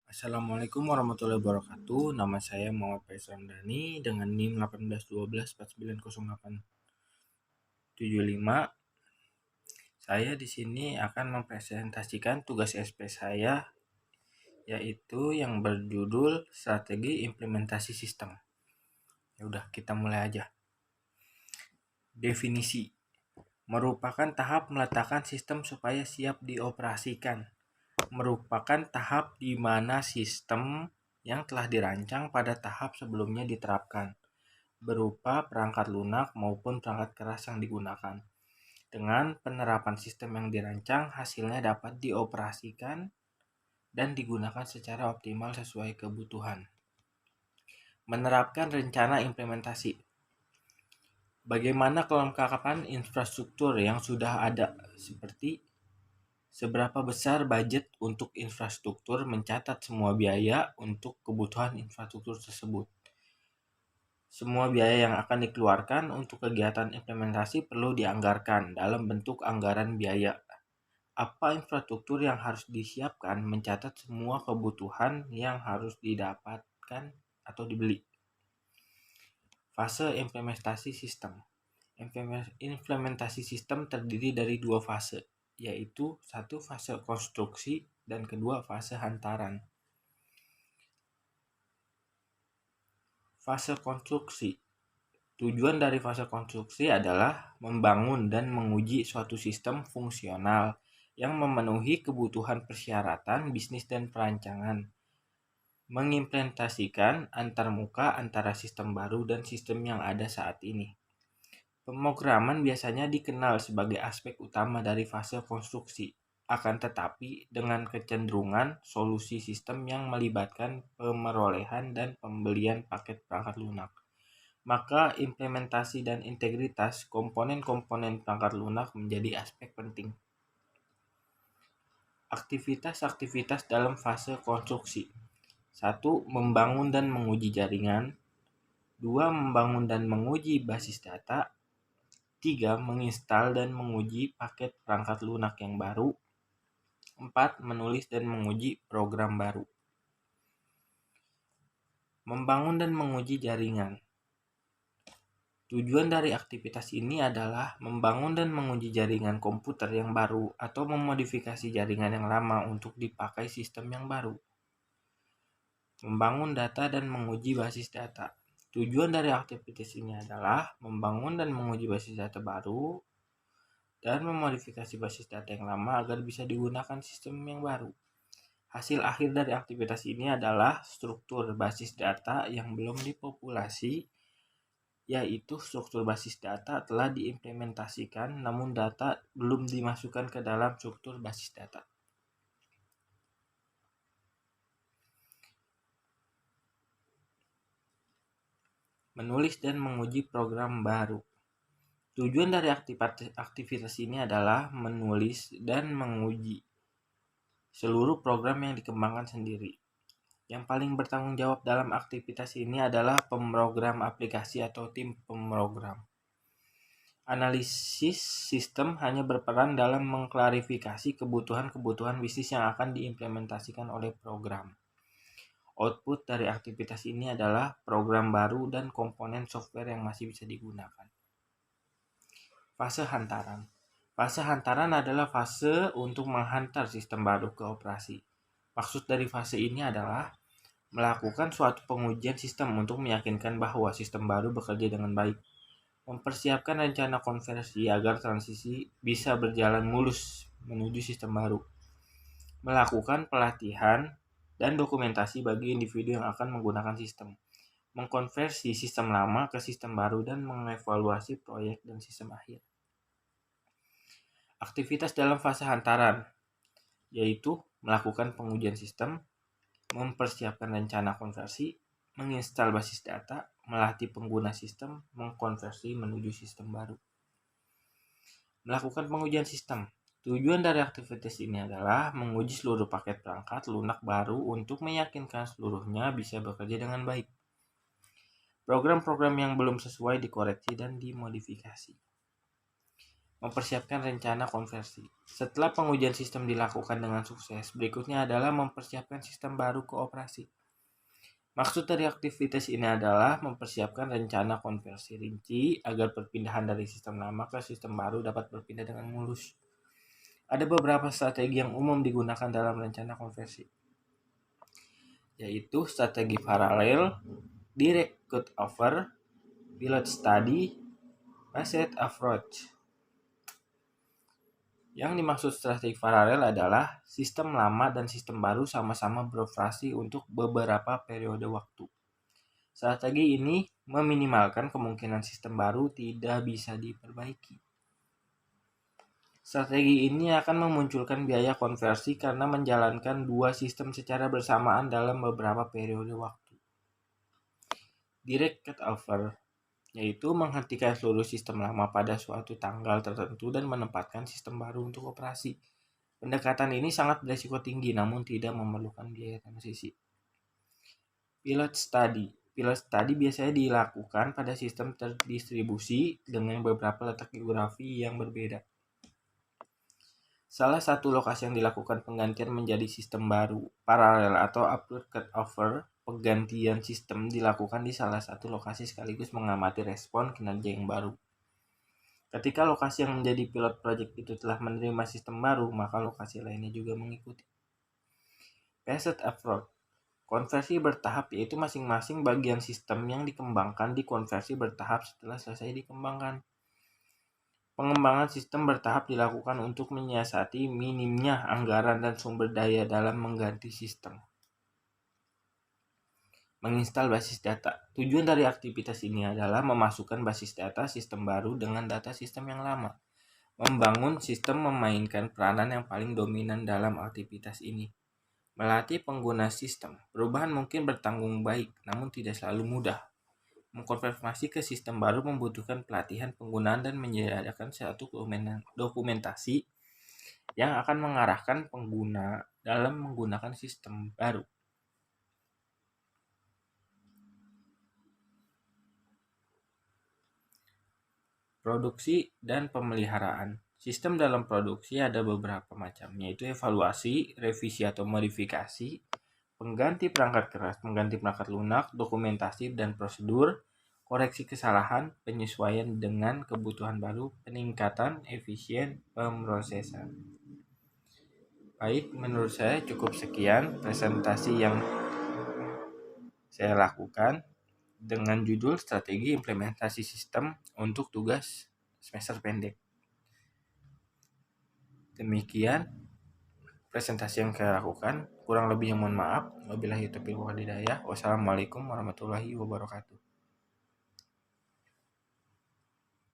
Assalamualaikum warahmatullahi wabarakatuh. Nama saya Muhammad Faisal Ramdhani dengan NIM 1812490875. Saya di sini akan mempresentasikan tugas SP saya, yaitu yang berjudul Strategi Implementasi Sistem. Ya udah, kita mulai aja. Definisi merupakan tahap meletakkan sistem supaya siap dioperasikan. Merupakan tahap di mana sistem yang telah dirancang pada tahap sebelumnya diterapkan, berupa perangkat lunak maupun perangkat keras yang digunakan. Dengan penerapan sistem yang dirancang, hasilnya dapat dioperasikan dan digunakan secara optimal sesuai kebutuhan. Menerapkan rencana implementasi. Bagaimana kelengkapan infrastruktur yang sudah ada, seperti seberapa besar budget untuk infrastruktur, mencatat semua biaya untuk kebutuhan infrastruktur tersebut. Semua biaya yang akan dikeluarkan untuk kegiatan implementasi perlu dianggarkan dalam bentuk anggaran biaya. Apa infrastruktur yang harus disiapkan, mencatat semua kebutuhan yang harus didapatkan atau dibeli. Fase implementasi sistem. Implementasi sistem terdiri dari dua fase, yaitu satu fase konstruksi dan kedua fase hantaran. Fase konstruksi. Tujuan dari fase konstruksi adalah membangun dan menguji suatu sistem fungsional yang memenuhi kebutuhan persyaratan bisnis dan perancangan, mengimplementasikan antarmuka antara sistem baru dan sistem yang ada saat ini. Pemrograman biasanya dikenal sebagai aspek utama dari fase konstruksi, akan tetapi dengan kecenderungan solusi sistem yang melibatkan pemerolehan dan pembelian paket perangkat lunak, maka implementasi dan integritas komponen-komponen perangkat lunak menjadi aspek penting. Aktivitas-aktivitas dalam fase konstruksi. 1. Membangun dan menguji jaringan. 2. Membangun dan menguji basis data. 3. Menginstal dan menguji paket perangkat lunak yang baru. 4. Menulis dan menguji program baru. Membangun dan menguji jaringan. Tujuan dari aktivitas ini adalah membangun dan menguji jaringan komputer yang baru atau memodifikasi jaringan yang lama untuk dipakai sistem yang baru. Membangun data dan menguji basis data. Tujuan dari aktivitas ini adalah membangun dan menguji basis data baru dan memodifikasi basis data yang lama agar bisa digunakan sistem yang baru. Hasil akhir dari aktivitas ini adalah struktur basis data yang belum dipopulasi, yaitu struktur basis data telah diimplementasikan namun data belum dimasukkan ke dalam struktur basis data. Menulis dan menguji program baru. Tujuan dari aktivitas ini adalah menulis dan menguji seluruh program yang dikembangkan sendiri. Yang paling bertanggung jawab dalam aktivitas ini adalah pemrogram aplikasi atau tim pemrogram. Analisis sistem hanya berperan dalam mengklarifikasi kebutuhan-kebutuhan bisnis yang akan diimplementasikan oleh program. Output dari aktivitas ini adalah program baru dan komponen software yang masih bisa digunakan. Fase hantaran. Fase hantaran adalah fase untuk menghantar sistem baru ke operasi. Maksud dari fase ini adalah melakukan suatu pengujian sistem untuk meyakinkan bahwa sistem baru bekerja dengan baik. Mempersiapkan rencana konversi agar transisi bisa berjalan mulus menuju sistem baru. Melakukan pelatihan dan dokumentasi bagi individu yang akan menggunakan sistem. Mengkonversi sistem lama ke sistem baru dan mengevaluasi proyek dan sistem akhir. Aktivitas dalam fase hantaran, yaitu melakukan pengujian sistem, mempersiapkan rencana konversi, menginstal basis data, melatih pengguna sistem, mengkonversi menuju sistem baru. Melakukan pengujian sistem. Tujuan dari aktivitas ini adalah menguji seluruh paket perangkat lunak baru untuk meyakinkan seluruhnya bisa bekerja dengan baik. Program-program yang belum sesuai dikoreksi dan dimodifikasi. Mempersiapkan rencana konversi. Setelah pengujian sistem dilakukan dengan sukses, berikutnya adalah mempersiapkan sistem baru ke operasi. Maksud dari aktivitas ini adalah mempersiapkan rencana konversi rinci agar perpindahan dari sistem lama ke sistem baru dapat berpindah dengan mulus. Ada beberapa strategi yang umum digunakan dalam rencana konversi, yaitu strategi paralel, direct cutover, pilot study, phased approach. Yang dimaksud strategi paralel adalah sistem lama dan sistem baru sama-sama beroperasi untuk beberapa periode waktu. Strategi ini meminimalkan kemungkinan sistem baru tidak bisa diperbaiki. Strategi ini akan memunculkan biaya konversi karena menjalankan dua sistem secara bersamaan dalam beberapa periode waktu. Direct cutover, yaitu menghentikan seluruh sistem lama pada suatu tanggal tertentu dan menempatkan sistem baru untuk operasi. Pendekatan ini sangat berisiko tinggi namun tidak memerlukan biaya transisi. Pilot study. Pilot study biasanya dilakukan pada sistem terdistribusi dengan beberapa letak geografi yang berbeda. Salah satu lokasi yang dilakukan penggantian menjadi sistem baru, paralel atau upload cutover, penggantian sistem dilakukan di salah satu lokasi sekaligus mengamati respon kinerja yang baru. Ketika lokasi yang menjadi pilot project itu telah menerima sistem baru, maka lokasi lainnya juga mengikuti. Phased approach. Konversi bertahap yaitu masing-masing bagian sistem yang dikembangkan dikonversi bertahap setelah selesai dikembangkan. Pengembangan sistem bertahap dilakukan untuk menyiasati minimnya anggaran dan sumber daya dalam mengganti sistem. Menginstal basis data. Tujuan dari aktivitas ini adalah memasukkan basis data sistem baru dengan data sistem yang lama. Membangun sistem memainkan peranan yang paling dominan dalam aktivitas ini. Melatih pengguna sistem. Perubahan mungkin bertanggung baik, namun tidak selalu mudah. Mengkonfirmasi ke sistem baru membutuhkan pelatihan penggunaan dan menyediakan satu dokumentasi yang akan mengarahkan pengguna dalam menggunakan sistem baru. Produksi dan pemeliharaan. Sistem dalam produksi ada beberapa macam, yaitu evaluasi, revisi atau modifikasi, pengganti perangkat keras, pengganti perangkat lunak, dokumentasi dan prosedur, koreksi kesalahan, penyesuaian dengan kebutuhan baru, peningkatan efisien pemrosesan. Baik, menurut saya cukup sekian presentasi yang saya lakukan dengan judul Strategi Implementasi Sistem untuk Tugas Semester Pendek. Demikian presentasi yang saya lakukan. Kurang lebih yang mohon maaf. Wabillahi taufiq wal hidayah. Wassalamualaikum warahmatullahi wabarakatuh.